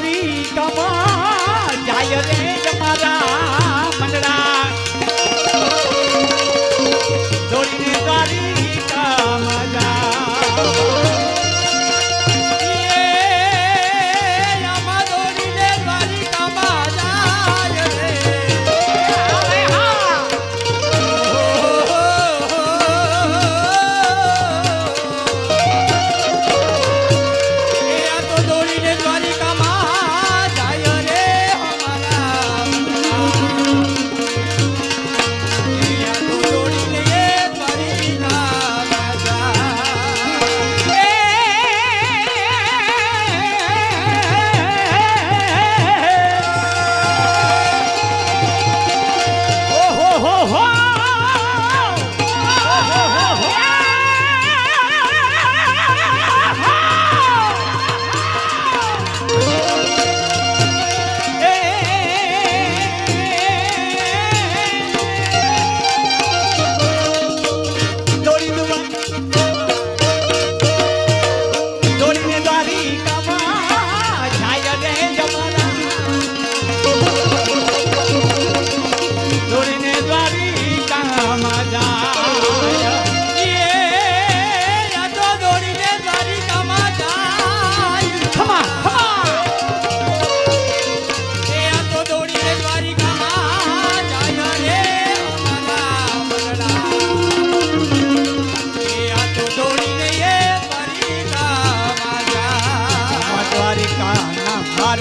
દ્વારિકામાં જાય રે મારા મંડળા દોડીને દ્વારિકામાં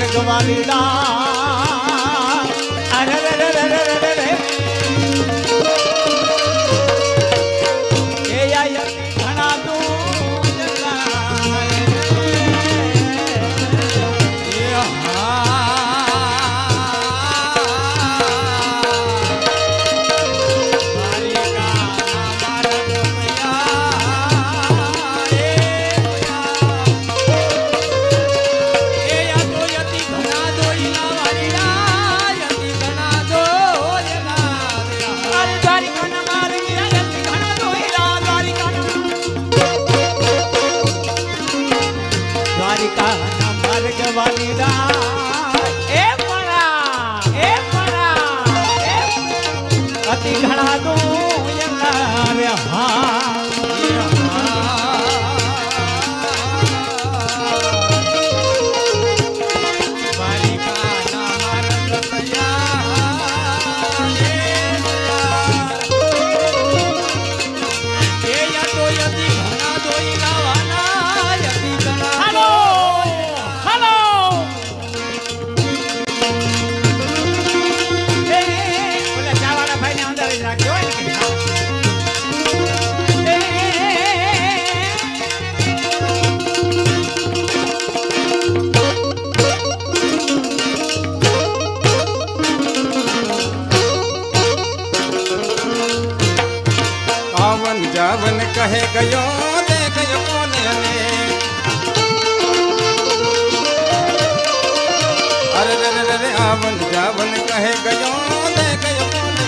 ગવાલીડા અરે રે રે રે રે રે રે એ આયા ઘણા દૂર અતિ ઘણા જાવન કહે ગયો દે ગયો કોને અરે રે રે રે આવન જાવન કહે ગયો દે ગયો કોને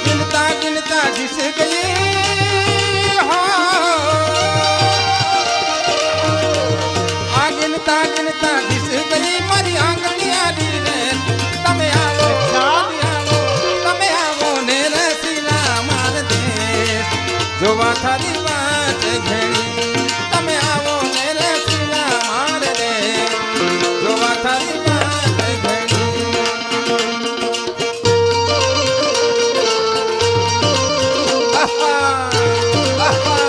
ગિનતા ગિનતા દિસ ગઈ આ ગિનતા ગિનતા દિસ ગઈ મારી આંગળી આડી રે તમે આવો જોવા થારી વાત ઘણી તમે આવો ને રે પીલા માર રે જોવા થારી વાત ઘણી આહા આહા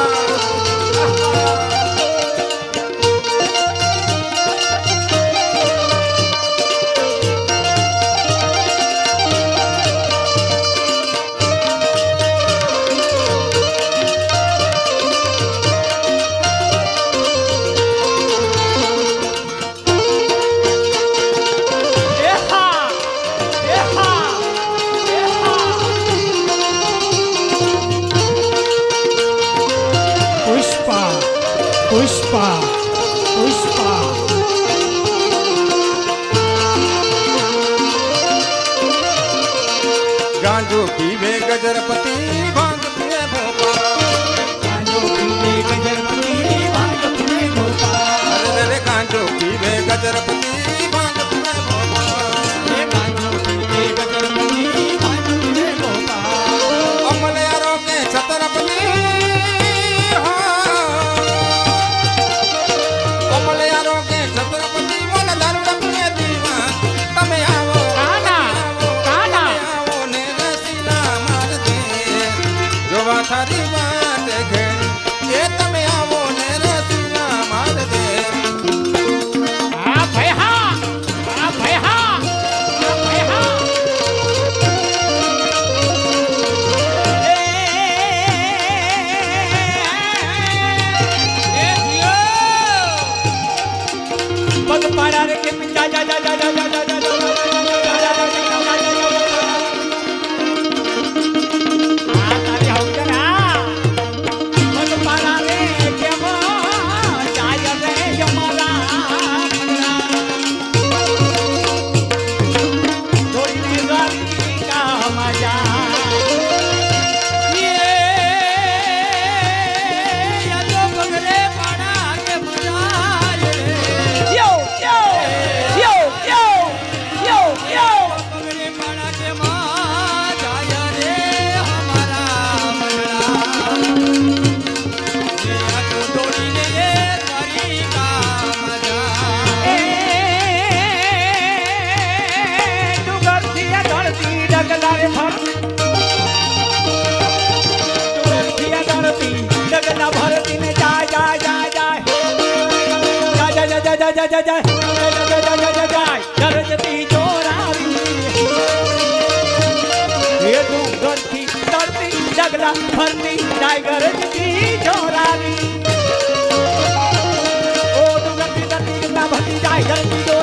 પુષ્પા પુષ્પા ગાંજો પીવે ગજરપતિ ભાંગ પીવે ભોપા ગાંજો પીવે ગજરપતિ પાડા રે કે જા જા જા જા જા જા જા જા આ તારી હવકરા મન પાડા રે કે જાય રે જમારા જોડીને ગાડી કા મજા ફરતી ટાઈગર જી જોરાની ઓ ડુંગર થી ધરતી ના ભરતી ટાઈગર જી